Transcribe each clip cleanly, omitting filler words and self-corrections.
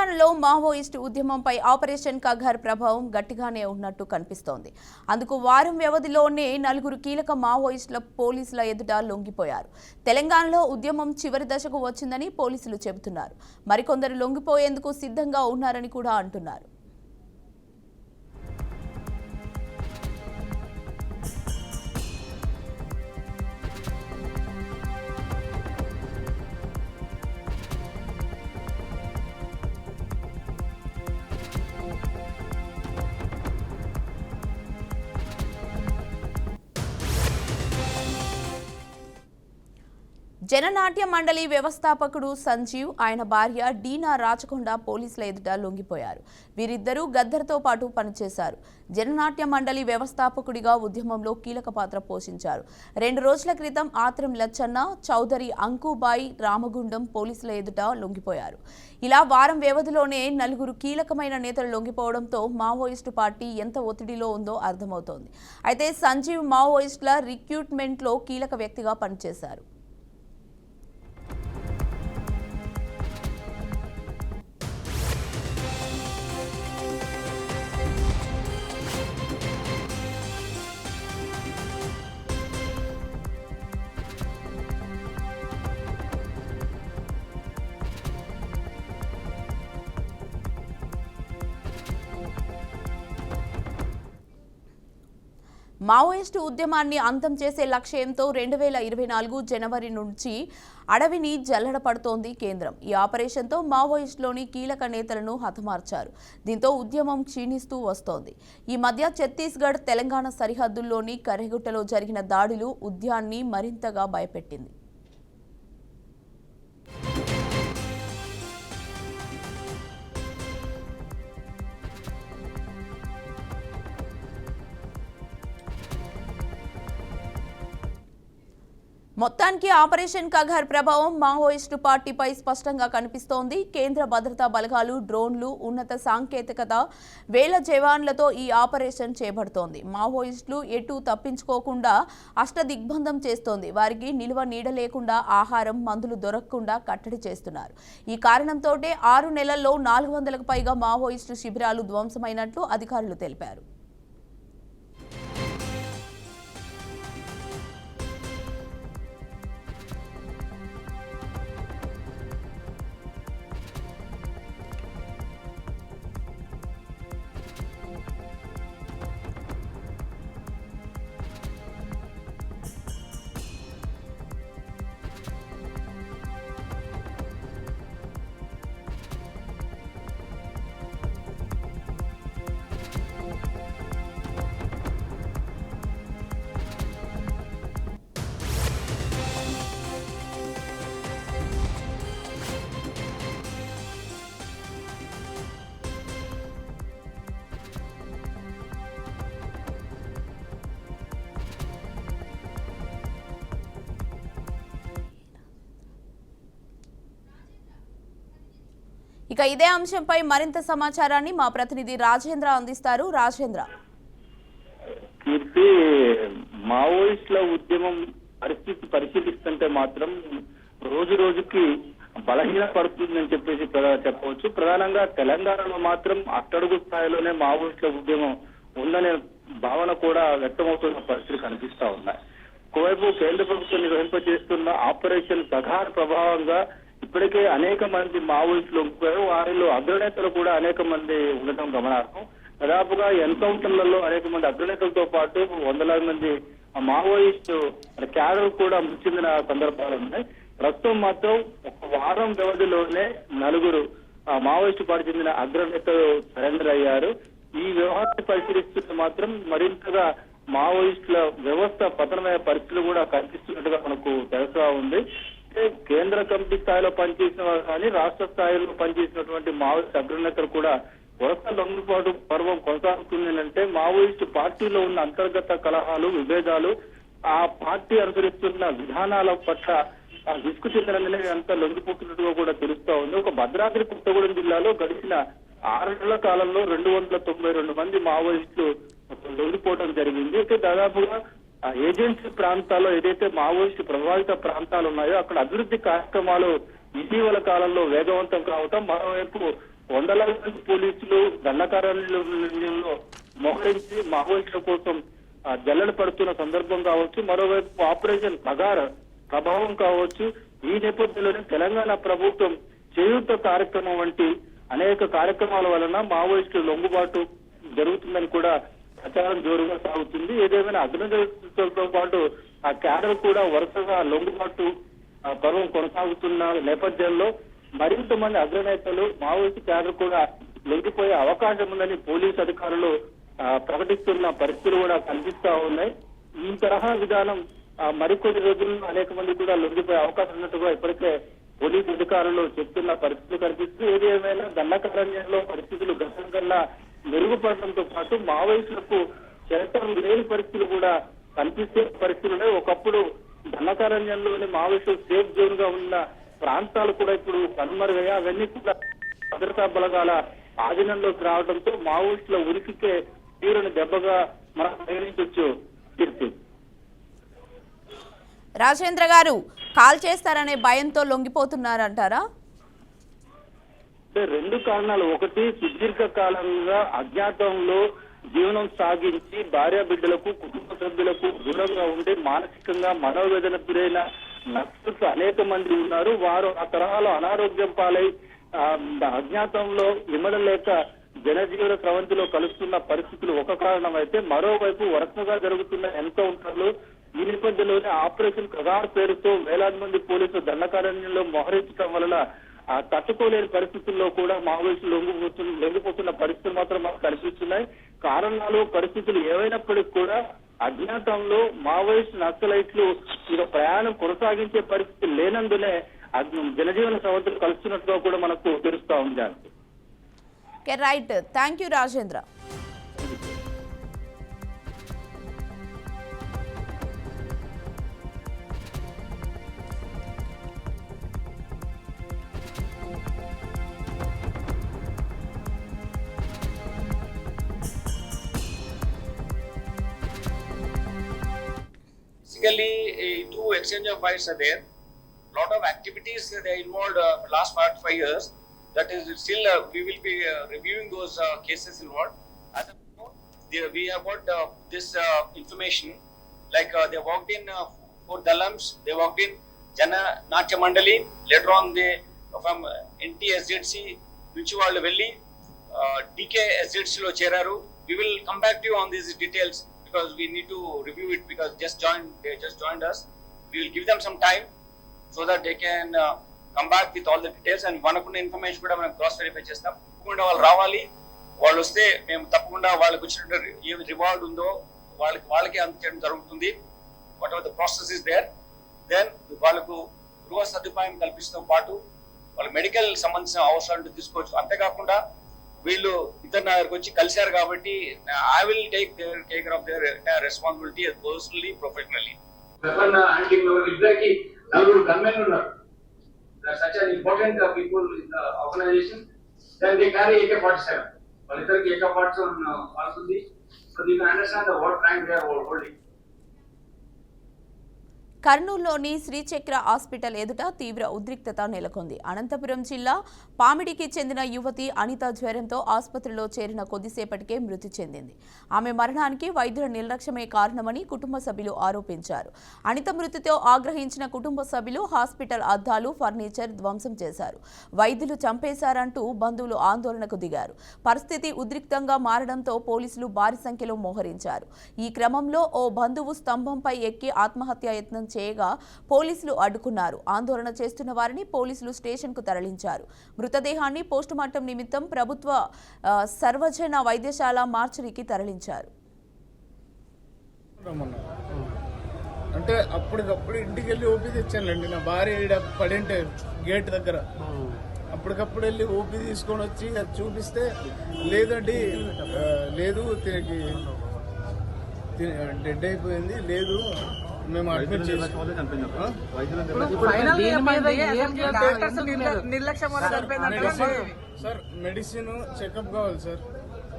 తెలంగాణలో Maoist ఉద్యమంపై operation Kagar ప్రభావం గట్టిగానే ఉన్నట్టు కనిపిస్తోంది. అందుకు వారం వ్యవధిలోనే 4 కీలక మావోయిస్టుల పోలీసుల ఎదుట లొంగిపోయారు. తెలంగాణలో ఉద్యమం చివరి దశకు వచ్చిందని పోలీసులు చెబుతున్నారు. మరికొందరు లొంగిపోయేందుకు సిద్ధంగా ఉన్నారని కూడా అంటున్నారు. జననాట్య మండలి వ్యవస్థాపకుడు సంజీవ్, ఆయన భార్య డీనా రాచకొండ పోలీసుల ఎదుట లొంగిపోయారు. వీరిద్దరూ గద్దర్తో పాటు పనిచేశారు. జననాట్య మండలి వ్యవస్థాపకుడిగా ఉద్యమంలో కీలక పాత్ర పోషించారు. 2 రోజుల క్రితం ఆత్రం లచ్చన్న, చౌదరి అంకుబాయి రామగుండం పోలీసుల ఎదుట లొంగిపోయారు. ఇలా వారం వ్యవధిలోనే 4 కీలకమైన నేతలు లొంగిపోవడంతో మావోయిస్టు పార్టీ ఎంత ఒత్తిడిలో ఉందో అర్థమవుతోంది. అయితే సంజీవ్ మావోయిస్టుల రిక్రూట్మెంట్లో కీలక వ్యక్తిగా పనిచేశారు. మావోయిస్టు ఉద్యమాన్ని అంతం చేసే లక్ష్యంతో 2024 జనవరి నుంచి అడవిని జల్లెడపడుతోంది కేంద్రం. ఈ ఆపరేషన్తో మావోయిస్టులోని కీలక నేతలను హతమార్చారు. దీంతో ఉద్యమం క్షీణిస్తూ వస్తోంది. ఈ మధ్య ఛత్తీస్గఢ్, తెలంగాణ సరిహద్దుల్లోని కర్రెగుట్టలో జరిగిన దాడులు ఉద్యమాన్ని మరింతగా భయపెట్టింది. మొత్తానికి ఆపరేషన్ కగర్ ప్రభావం మావోయిస్టు పార్టీపై స్పష్టంగా కనిపిస్తోంది. కేంద్ర భద్రతా బలగాలు, డ్రోన్లు, ఉన్నత సాంకేతికత, వేల జవాన్లతో ఈ ఆపరేషన్ చేపడుతోంది. మావోయిస్టులు ఎటూ తప్పించుకోకుండా అష్టదిగ్బంధం చేస్తోంది. వారికి నిలువ నీడ లేకుండా, ఆహారం, మందులు దొరకకుండా కట్టడి చేస్తున్నారు. ఈ కారణంతోటే 6 నెలల్లో 400కు పైగా మావోయిస్టు శిబిరాలు ధ్వంసమైనట్లు అధికారులు తెలిపారు. ఇక ఇదే అంశంపై మరింత సమాచారాన్ని మా ప్రతినిధి రాజేంద్ర అందిస్తారు. రాజేంద్ర, కీర్తి, మావోయిస్టుల ఉద్యమం పరిస్థితి పరిశీలిస్తుంటే మాత్రం రోజు రోజుకి బలహీన పడుతుందని చెప్పేసి చెప్పవచ్చు. ప్రధానంగా తెలంగాణలో మాత్రం అట్టడుగు స్థాయిలోనే మావోయిస్టుల ఉద్యమం ఉందనే భావన కూడా వ్యక్తమవుతున్న పరిస్థితులు కనిపిస్తా ఉన్నాయి. ఒకవైపు కేంద్ర ప్రభుత్వం నిర్వహింపజేస్తున్న ఆపరేషన్ కగార్ ప్రభావంగా ఇప్పటికే అనేక మంది మావోయిస్టులు ఉంటున్నారు. వారిలో అగ్రనేతలు కూడా అనేక మంది ఉండటం గమనార్హం. దాదాపుగా ఎన్కౌంటర్లలో అనేక మంది అగ్రనేతలతో పాటు వందలాది మంది మావోయిస్టు క్యాడర్ కూడా మృతి చెందిన సందర్భాలు ఉన్నాయి. ప్రస్తుతం మాత్రం ఒక వారం వ్యవధిలోనే 4 మావోయిస్టు పార్టీ చెందిన అగ్రనేతలు సరెండర్ అయ్యారు. ఈ వ్యవహారాన్ని పరిశీలిస్తుంటే మాత్రం మరింతగా మావోయిస్టుల వ్యవస్థ పతనమయ్యే పరిస్థితులు కూడా కనిపిస్తున్నట్టుగా మనకు తెలుసా ఉంది. కేంద్ర కమిటీ స్థాయిలో పనిచేసిన వారు కానీ రాష్ట్ర స్థాయిలో పనిచేసినటువంటి మావోయిస్ట్ అగ్రనేతలు కూడా వరుస లొంగిపాటు పర్వం కొనసాగుతుంది అంటే మావోయిస్టు పార్టీలో ఉన్న అంతర్గత కలహాలు, విభేదాలు, ఆ పార్టీ అనుసరిస్తున్న విధానాల పట్ల విసుగు చెందినందునే అంతా లొంగిపోతున్నట్టుగా కూడా తెలుస్తా ఉంది. ఒక భద్రాద్రి కొత్తగూడెం జిల్లాలో గడిచిన 6 నెలల కాలంలో 292 మంది మావోయిస్టులు లొంగిపోవడం జరిగింది. అయితే దాదాపుగా ఏజెన్సీ ప్రాంతాల్లో ఏదైతే మావోయిస్టు ప్రభావిత ప్రాంతాలు ఉన్నాయో అక్కడ అభివృద్ధి కార్యక్రమాలు ఇటీవల కాలంలో వేగవంతం కావటం, మరోవైపు వందలాది మంది పోలీసులు దండకారణ్యంలో మోహరించి మావోయిస్టుల కోసం జల్లెడ పడుతున్న సందర్భం కావచ్చు, మరోవైపు ఆపరేషన్ పగార్ ప్రభావం కావచ్చు. ఈ నేపథ్యంలోనే తెలంగాణ ప్రభుత్వం చేయూత కార్యక్రమం వంటి అనేక కార్యక్రమాల వలన మావోయిస్టులు లొంగుబాటు జరుగుతుందని కూడా ప్రచారం జోరుగా సాగుతుంది. ఏదేమైనా అగ్రనేతలతో పాటు ఆ క్యాడర్ కూడా వరుసగా లొంగుబాటు పర్వం కొనసాగుతున్న నేపథ్యంలో మరింత మంది అగ్రనేతలు మావోయిస్టు క్యాడర్ కూడా లొంగిపోయే అవకాశం ఉందని పోలీసు అధికారులు ప్రకటిస్తున్న పరిస్థితులు కూడా కనిపిస్తా ఉన్నాయి. ఈ తరహా విధానం మరికొన్ని రోజుల్లో అనేక మంది కూడా లొంగిపోయే అవకాశం ఉన్నట్టుగా ఇప్పటికే పోలీసు అధికారులు చెప్తున్న పరిస్థితులు కనిపిస్తూ ఏది ఏమైనా దండకారణ్యంలో పరిస్థితులు గతం కన్నా మెరుగుపడడంతో పాటు మావోయిస్టులకు చరిత్రం లేని పరిస్థితులు కూడా కనిపిస్తే పరిస్థితులే. ఒకప్పుడు దండకారణ్యంలోని మావోయిస్టులు సేఫ్ జోన్ గా ఉన్న ప్రాంతాలు కూడా ఇప్పుడు కనుమరుగయ్యా. అవన్నీ కూడా భద్రతా బలగాల ఆధీనంలోకి రావడంతో మావోయిస్టుల ఉనికికే తీవ్రని దెబ్బగా మనం పరిగణించవచ్చు. కీర్తి, రాజేంద్ర గారు, కాల్ చేస్తారనే భయంతో లొంగిపోతున్నారంటారా? రెండు కారణాలు. ఒకటి, సుదీర్ఘ కాలంగా అజ్ఞాతంలో జీవనం సాగించి భార్య బిడ్డలకు కుటుంబ సభ్యులకు దూరంగా ఉండి మానసికంగా మనోవేదన గురైన నక్సల్స్ అనేక మంది ఉన్నారు. వారు ఆ తరహాలో అనారోగ్యం పాలై అజ్ఞాతంలో ఇమడలేక జనజీవన స్రవంతిలో కలుస్తున్న పరిస్థితులు ఒక కారణం అయితే, మరోవైపు వరుసగా జరుగుతున్న ఎన్కౌంటర్లు, ఈ నేపథ్యంలోనే ఆపరేషన్ కగార్ పేరుతో వేలాది మంది పోలీసులు దండకారణ్యంలో మోహరించడం వలన తట్టుకోలేని పరిస్థితుల్లో కూడా మావోయిస్టులు లొంగిపోతున్న పరిస్థితులు మాత్రం మనకు కనిపిస్తున్నాయి. కారణాలు, పరిస్థితులు ఏవైనప్పటికీ కూడా అజ్ఞాతంలో మావోయిస్ట్ నక్సలైట్లు ఇక ప్రయాణం కొనసాగించే పరిస్థితి లేనందునే జనజీవన సవతులు కలుస్తున్నట్టుగా కూడా మనకు తెలుస్తా ఉంది. Right, thank you Rajendra. Basically, two exchange of files are there. Lot of activities they involved last 5 years. That is still we will be reviewing those cases involved. As of now, we have got this information. Like they walked in 4 Dalams, they walked in Jana Natya Mandali. Later on, they from NTSZC నుంచి వాళ్ళు వెళ్ళి DK SZC లో చేరారు. We will come back to you on these details because we need to review it because they just joined us. We will give them some time so that they can come back with all the details and మనకున్న information కూడా మనం cross verify చేస్తాం. తప్పకుండా వాళ్ళు రావాలి. వాళ్ళు వస్తే మేము తప్పకుండా వాళ్ళకి వచ్చిన ఏ రివార్డ్ ఉందో వాళ్ళకి అందించడం జరుగుతుంది. Whatever the process is there. Then వాళ్ళకు గృహ సదుపాయం కల్పిస్తూ పాటు వాళ్ళ మెడికల్ సంబంధించిన అవసరాలు తీసుకోవచ్చు. అంతేకాకుండా వీళ్ళు ఇద్దరు నా దగ్గరకు వచ్చి కలిశారు కాబట్టి I will take care of their entire responsibility personally, professionally. Weapon handling లో ఇద్దరికి 4 గన్మెన్ ఉన్నారు. such an important people in the organization. Then they carry AK-47. వాళ్ళిద్దరికి AK-47 వస్తుంది. So you can understand the what rank they are holding. కర్నూలులోని Srichakra hospital ఎదుట తీవ్ర ఉద్రిక్తత నెలకొంది. అనంతపురం జిల్లా పామిడికి చెందిన యువతి అనిత జ్వరంతో ఆసుపత్రిలో చేరిన కొద్దిసేపటికే మృతి చెందింది. ఆమె మరణానికి వైద్యుల నిర్లక్ష్యమే కారణమని కుటుంబ సభ్యులు ఆరోపించారు. అనిత మృతితో ఆగ్రహించిన కుటుంబ సభ్యులు హాస్పిటల్ అద్దాలు, ఫర్నిచర్ ధ్వంసం చేశారు. వైద్యులు చంపేశారంటూ బంధువులు ఆందోళనకు దిగారు. పరిస్థితి ఉద్రిక్తంగా మారడంతో పోలీసులు భారీ సంఖ్యలో మోహరించారు. ఈ క్రమంలో ఓ బంధువు స్తంభంపై ఎక్కి ఆత్మహత్యా యత్నం చేయగా పోలీసులు అడ్డుకున్నారు. ఆందోళన చేస్తున్న వారిని పోలీసులు స్టేషన్కు తరలించారు. మృతదేహాన్ని పోస్టుమార్టం నిమిత్తం ప్రభుత్వ సర్వజన వైద్యశాల మార్చురీకి తరలించారు. అంటే అప్పటికప్పుడు ఇంటికి వెళ్ళి ఓపీ తెచ్చానులేండి. నా భార్య పడింటే గేట్ దగ్గర అప్పటికప్పుడు వెళ్ళి ఓపీ తీసుకొని వచ్చి అది చూపిస్తే లేదండి, లేదు తినకి డెడ్ అయిపోయింది, లేదు మేము అడ్మిట్ చేసాం. సార్ మెడిసిన్ చెకప్ కావాలి సార్.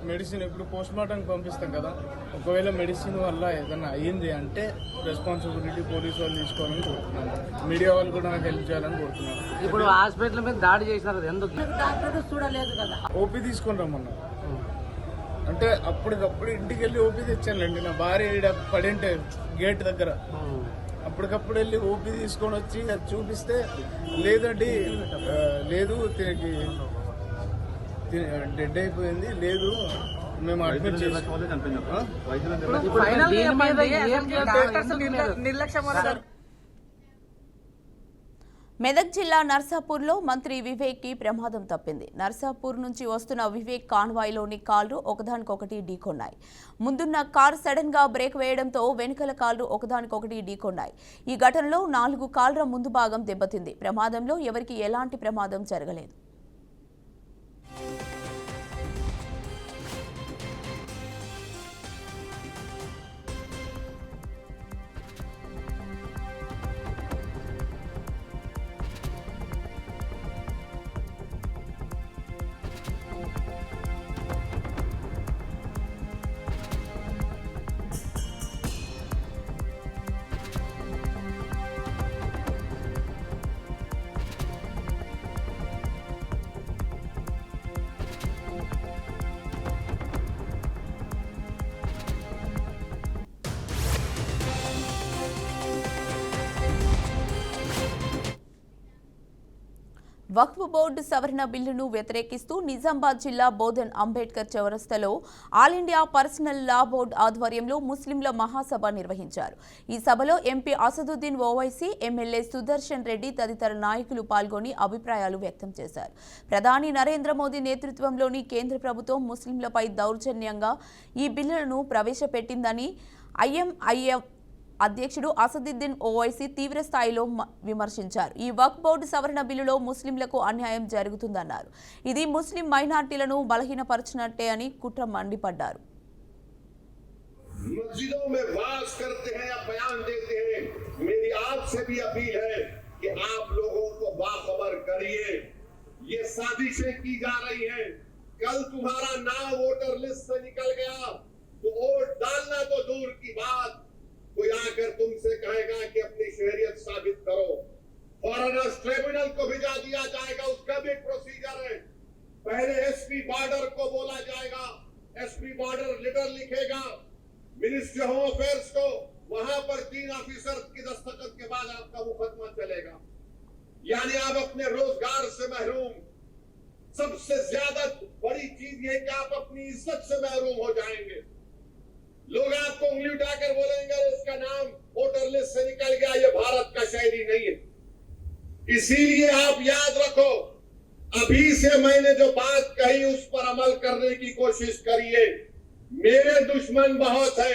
మెడిసిన్ ఇప్పుడు పోస్ట్ మార్టంకి పంపిస్తాం కదా, ఒకవేళ మెడిసిన్ వల్ల ఏదైనా అయ్యింది అంటే రెస్పాన్సిబిలిటీ పోలీసు వాళ్ళు తీసుకోవాలని కోరుతున్నాను. మీడియా వాళ్ళు కూడా నాకు హెల్ప్ చేయాలని కోరుతున్నాను. ఇప్పుడు హాస్పిటల్ మీద దాడి చేసినారు, ఎందుకు డాక్టర్ చూడలేదు కదా? ఓపీ తీసుకొని రమ్మన్నా అంటే అప్పటికప్పుడు ఇంటికి వెళ్ళి ఓపీ తెచ్చానులేండి. నా భార్య ఈడ పడింటే గేట్ దగ్గర అప్పటికప్పుడు వెళ్ళి ఓపీ తీసుకొని వచ్చి అది చూపిస్తే లేదండి లేదు తినకి డెడ్ అయిపోయింది, లేదు మేము అడ్మిట్ చేసాం. మెదక్ జిల్లా నర్సాపూర్లో మంత్రి వివేక్కి ప్రమాదం తప్పింది. నర్సాపూర్ నుంచి వస్తున్న వివేక్ కాన్వాయ్లోని కార్లు ఒకదానికొకటి ఢీకొన్నాయి. ముందున్న కారు సడన్ గా బ్రేక్ వేయడంతో వెనుకల కార్లు ఒకదానికొకటి ఢీకొన్నాయి. ఈ ఘటనలో 4 కార్ల ముందు భాగం దెబ్బతింది. ప్రమాదంలో ఎవరికి ఎలాంటి ప్రమాదం జరగలేదు. వక్ఫ్ బోర్డు సవరణ బిల్లును వ్యతిరేకిస్తూ నిజామాబాద్ జిల్లా బోధన్ అంబేద్కర్ చౌరస్తాలో ఆల్ ఇండియా పర్సనల్ లా బోర్డు ఆధ్వర్యంలో ముస్లింల మహాసభ నిర్వహించారు. ఈ సభలో ఎంపీ అసదుద్దీన్ ఓవైసీ, ఎమ్మెల్యే సుదర్శన్ రెడ్డి తదితర నాయకులు పాల్గొని అభిప్రాయాలు వ్యక్తం చేశారు. ప్రధాని నరేంద్ర మోదీ నేతృత్వంలోని కేంద్ర ప్రభుత్వం ముస్లింలపై దౌర్జన్యంగా ఈ బిల్లులను ప్రవేశపెట్టిందని ఐఎంఐఎం అధ్యక్షుడు అసదుద్దీన్ ఓవైసీ తీవ్ర స్థాయిలో విమర్శించారు. ఈ వక్ఫ్ బోర్డు సవరణ బిల్లులో ముస్లింలకు అన్యాయం జరుగుతుందన్నారు. ఇది ముస్లిం మైనార్టీలను బలహీనపరచినట్టే అని కుట్ర మండిపడ్డారు. मस्जिदों में वास करते हैं या बयान देते हैं, मेरी आपसे भी अपील है कि आप लोगों को बाखबर करिए, ये साजिशें की जा रही हैं। कल तुम्हारा नाम वोटर लिस्ट से निकल गया तो वोट डालना तो दूर की बात, कोई आकर तुमसे कहेगा कि अपनी शहरियत साबित करो। फॉरेनर्स ट्रिब्यूनल को भिजा दिया जाएगा, उसका भी एक प्रोसीजर है। पहले एसपी बॉर्डर को बोला जाएगा, एसपी बॉर्डर लेटर लिखेगा मिनिस्ट्री होम अफेयर्स को, वहां पर 3 ऑफिसर की दस्तखत के बाद आपका मुकदमा चलेगा। यानी आप अपने रोजगार से महरूम, सबसे ज्यादा बड़ी चीज ये कि आप अपनी इज्जत से महरूम हो जाएंगे। लोग आपको उंगली उठाकर बोलेंगे उसका नाम वोटर लिस्ट से निकल गया, ये भारत का शहरी नहीं है। इसीलिए आप याद रखो, अभी से मैंने जो बात कही उस पर अमल करने की कोशिश करिए। मेरे दुश्मन बहुत है,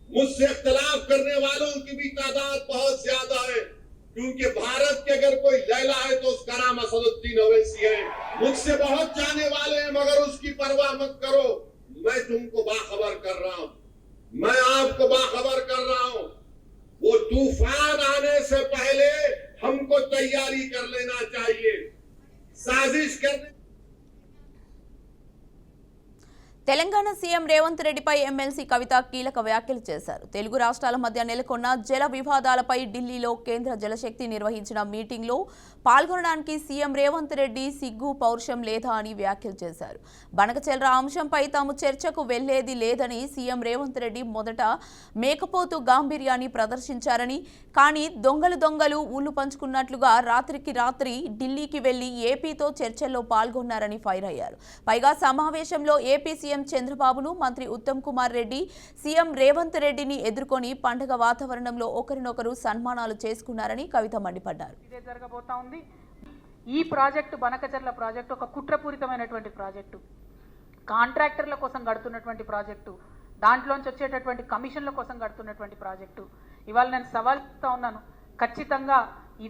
मुझसे इख्तिलाफ करने वालों की भी तादाद बहुत ज्यादा है, क्योंकि भारत के अगर कोई लैला है तो उसका नाम असदुद्दीन ओवैसी है। मुझसे बहुत जाने वाले हैं मगर उसकी परवाह मत करो, मैं तुमको बाखबर कर रहा हूं, मैं आपको बाखबर कर रहा हूं। वो तूफान आने से पहले हमको तैयारी कर लेना चाहिए। साजिश करने తెలంగాణ సీఎం రేవంత్ రెడ్డిపై ఎమ్మెల్సీ కవిత కీలక వ్యాఖ్యలు చేశారు. తెలుగు రాష్ట్రాల మధ్య నెలకొన్న జల వివాదాలపై ఢిల్లీలో కేంద్ర జలశక్తి నిర్వహించిన మీటింగ్లో పాల్గొనడానికి సీఎం రేవంత్ రెడ్డి సిగ్గు పౌరుషం లేదా అని వ్యాఖ్యలు చేశారు. బనకచెర్ల అంశంపై తాము చర్చకు వెళ్లేది లేదని సీఎం రేవంత్ రెడ్డి మొదట మేకపోతు గాంభీర్యాన్ని ప్రదర్శించారని, కానీ దొంగలు ఊళ్ళు పంచుకున్నట్లుగా రాత్రికి రాత్రి ఢిల్లీకి వెళ్లి ఏపీతో చర్చల్లో పాల్గొన్నారని ఫైర్ అయ్యారు. పైగా సమావేశంలో ఏపీ సీఎం చంద్రబాబును, మంత్రి ఉత్తమ్ కుమార్ రెడ్డి, సీఎం రేవంత్ రెడ్డిని ఎదుర్కొని పండుగ వాతావరణంలో ఒకరినొకరు సన్మానాలు చేసుకున్నారని కవిత మండిపడ్డారు. ఇదే జరగబోతా ఉంది. ఈ ప్రాజెక్టు బనకచెర్ల ప్రాజెక్టు ఒక కుట్రపూరితమైనటువంటి ప్రాజెక్టు, కాంట్రాక్టర్ల కోసం కడుతున్నటువంటి ప్రాజెక్టు, దాంట్లోంచి వచ్చేటటువంటి కమిషన్ల కోసం కడుతున్నటువంటి ప్రాజెక్టు. ఇవాళ నేను సవాల్ చేస్తా ఉన్నాను, ఖచ్చితంగా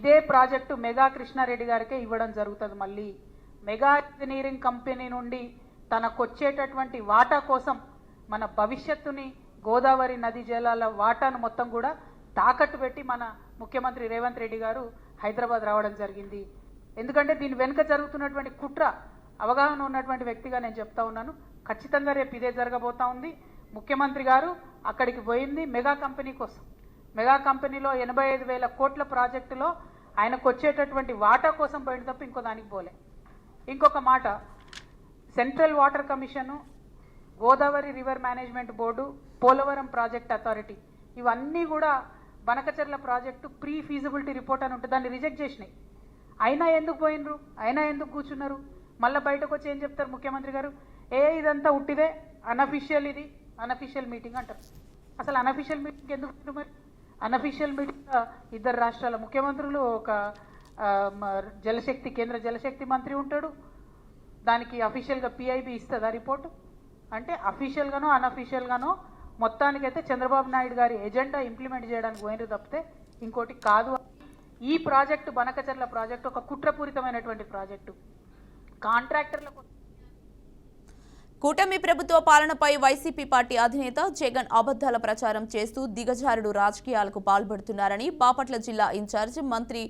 ఇదే ప్రాజెక్టు మెగా కృష్ణారెడ్డి గారికే ఇవ్వడం జరుగుతుంది. మళ్ళీ మెగా ఇంజనీరింగ్ కంపెనీ నుండి తనకొచ్చేటటువంటి వాటా కోసం మన భవిష్యత్తుని, గోదావరి నది జలాల వాటాను మొత్తం కూడా తాకట్టు పెట్టి మన ముఖ్యమంత్రి రేవంత్ రెడ్డి గారు హైదరాబాద్ రావడం జరిగింది. ఎందుకంటే దీని వెనుక జరుగుతున్నటువంటి కుట్ర అవగాహన ఉన్నటువంటి వ్యక్తిగా నేను చెప్తా ఉన్నాను. ఖచ్చితంగా రేపు ఇదే జరగబోతా ఉంది. ముఖ్యమంత్రి గారు అక్కడికి పోయింది మెగా కంపెనీ కోసం. మెగా కంపెనీలో 85,000 కోట్ల ప్రాజెక్టులో ఆయనకు వచ్చేటటువంటి వాటా కోసం పోయిన తప్ప ఇంకో దానికి పోలే. ఇంకొక మాట, central water commission, Godavari river management board, Polavaram project authority ఇవన్నీ కూడా Banakacherla project pre feasibility report అని ఉంటుంది, దాన్ని రిజెక్ట్ చేసినాయి. అయినా ఎందుకు పోయినరు, అయినా ఎందుకు కూర్చున్నారు? మళ్ళీ బయటకు వచ్చి ఏం చెప్తారు ముఖ్యమంత్రి గారు? ఇదంతా ఉట్టిదే, అనఫిషియల్, ఇది అనఫిషియల్ మీటింగ్ అంటారు. అసలు అనఫిషియల్ మీటింగ్ ఎందుకు? మరి అనఫిషియల్ మీటింగ్ ఇద్దరు రాష్ట్రాల ముఖ్యమంత్రులు, ఒక జలశక్తి కేంద్ర జలశక్తి మంత్రి ఉంటాడు, దానికి అఫీషియల్గా పిఐబి ఇస్తుందా రిపోర్టు? అంటే అఫీషియల్గానో అనఫీషియల్గానో మొత్తానికైతే చంద్రబాబు నాయుడు గారి ఎజెండా ఇంప్లిమెంట్ చేయడానికి పోయినరు తప్పితే ఇంకోటి కాదు. ఈ ప్రాజెక్టు బనకచెర్ల ప్రాజెక్టు ఒక కుట్రపూరితమైనటువంటి ప్రాజెక్టు. కాంట్రాక్టర్లకు కూటమి ప్రభుత్వ పాలనపై వైసీపీ పార్టీ అధినేత జగన్ అబద్ధాల ప్రచారం చేస్తూ దిగజారుడు రాజకీయాలకు పాల్పడుతున్నారని బాపట్ల జిల్లా ఇన్ఛార్జ్ మంత్రి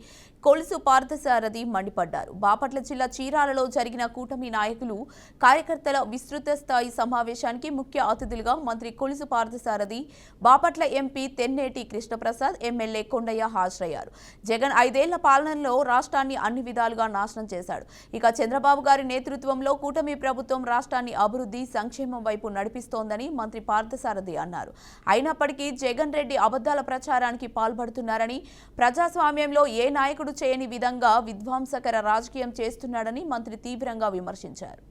కొలుసు పార్థసారథి మండిపడ్డారు. బాపట్ల జిల్లా చీరాలలో జరిగిన కూటమి నాయకులు కార్యకర్తల విస్తృత స్థాయి సమావేశానికి ముఖ్య అతిథులుగా మంత్రి కొలుసు పార్థసారథి, బాపట్ల ఎంపీ తెన్నేటి కృష్ణప్రసాద్, ఎమ్మెల్యే కొండయ్య హాజరయ్యారు. జగన్ 5 ఏళ్ల పాలనలో రాష్ట్రాన్ని అన్ని విధాలుగా నాశనం చేశాడు. ఇక చంద్రబాబు గారి నేతృత్వంలో కూటమి ప్రభుత్వం రాష్ట్రాన్ని అభివృద్ధి సంక్షేమం వైపు నడిపిస్తోందని మంత్రి పార్థసారథి అన్నారు. అయినప్పటికీ జగన్ రెడ్డి అబద్ధాల ప్రచారానికి పాల్పడుతున్నారని, ప్రజాస్వామ్యంలో ఏ నాయకుడు చేయని విధంగా విధ్వంసకర రాజకీయం చేస్తున్నాడని మంత్రి తీవ్రంగా విమర్శించారు.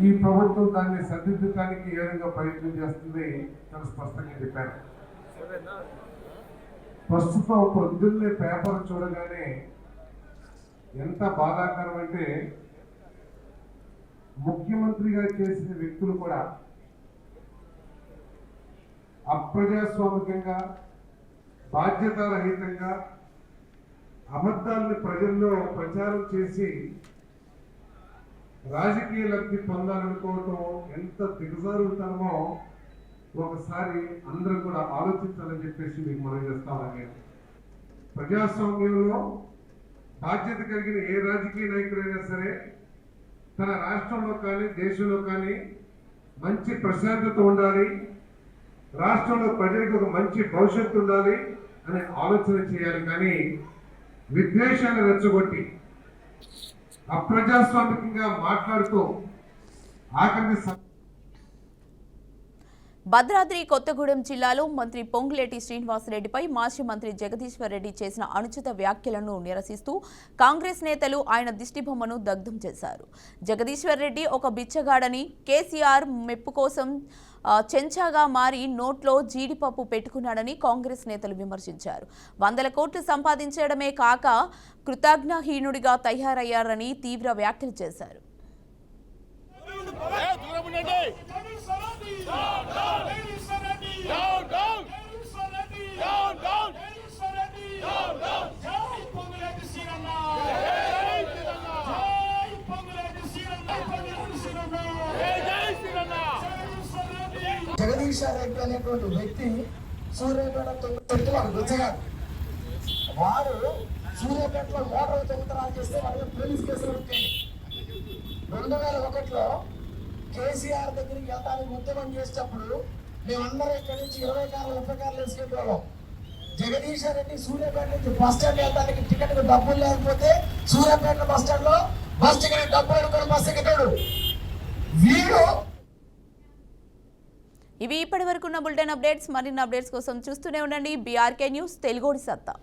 ఈ ప్రభుత్వం దాన్ని సరిదిద్దడానికి ఏ విధంగా ప్రయత్నం చేస్తుంది చాలా స్పష్టంగా చెప్పారు. ప్రస్తుతం పొద్దున్నే పేపర్ చూడగానే ఎంత బాధాకరం అంటే, ముఖ్యమంత్రిగా చేసిన వ్యక్తులు కూడా అప్రజాస్వామికంగా, బాధ్యతారహితంగా అబద్ధాలను ప్రజల్లో ప్రచారం చేసి రాజకీయ లబ్ధి పొందాలనుకోవటం ఎంత దిగజారుతనమో ఒకసారి అందరూ కూడా ఆలోచించాలని చెప్పేసి మీకు మనం చేస్తామని. ప్రజాస్వామ్యంలో బాధ్యత కలిగిన ఏ రాజకీయ నాయకుడైనా సరే తన రాష్ట్రంలో కానీ దేశంలో కానీ మంచి ప్రశాంతత ఉండాలి, రాష్ట్రంలో ప్రజలకు ఒక మంచి భవిష్యత్తు ఉండాలి అనే ఆలోచన చేయాలి. కానీ విద్వేషాలు రెచ్చగొట్టి అప్రజాస్వామికంగా మాట్లాడుతూ ఆఖరి భద్రాద్రి కొత్తగూడెం జిల్లాలో మంత్రి పొంగులేటి శ్రీనివాసరెడ్డిపై మాజీ మంత్రి జగదీశ్వర్ రెడ్డి చేసిన అనుచిత వ్యాఖ్యలను నిరసిస్తూ కాంగ్రెస్ నేతలు ఆయన దిష్టిబొమ్మను దగ్ధం చేశారు. జగదీశ్వర్ రెడ్డి ఒక బిచ్చగాడని, కేసీఆర్ మెప్పు కోసం చెంచాగా మారి నోట్లో జీడిపప్పు పెట్టుకున్నాడని కాంగ్రెస్ నేతలు విమర్శించారు. 100 కోట్లు సంపాదించడమే కాక కృతజ్ఞహీనుడిగా తయారయ్యారని తీవ్ర వ్యాఖ్యలు చేశారు. జగదీశ్వర్ రెడ్డి అనేటువంటి వ్యక్తి సూర్యాపేట తొమ్మిది ఒక గుచ్చగాడు. వారు సూర్యాపేటలో మోటార్ దొంగతనాలు చేస్తే వారి పోలీస్ కేసులు పెట్టాయి. 2001లో కేసీఆర్ దగ్గరికి వెళ్ళడానికి ఉద్యమం చేసేటప్పుడు మేమందరం ఇక్కడి నుంచి 20 కార్లు 30 కార్లు వేసుకెళ్ళేవాళ్ళం. జగదీశ్వర్ రెడ్డి సూర్యాపేట నుంచి బస్ స్టాండ్ వెళ్ళడానికి టికెట్ డబ్బులు లేకపోతే సూర్యాపేట బస్ స్టాండ్ లో బస్ టికెట్ డబ్బులు అనుకుని బస్ ఎక్కాడు. వీడు ఇవి ఇప్పటి వరకు ఉన్న బులెటిన్ అప్డేట్స్. మరిన్ని అప్డేట్స్ కోసం చూస్తూనే ఉండండి BRK న్యూస్ తెలుగోడి సత్తా.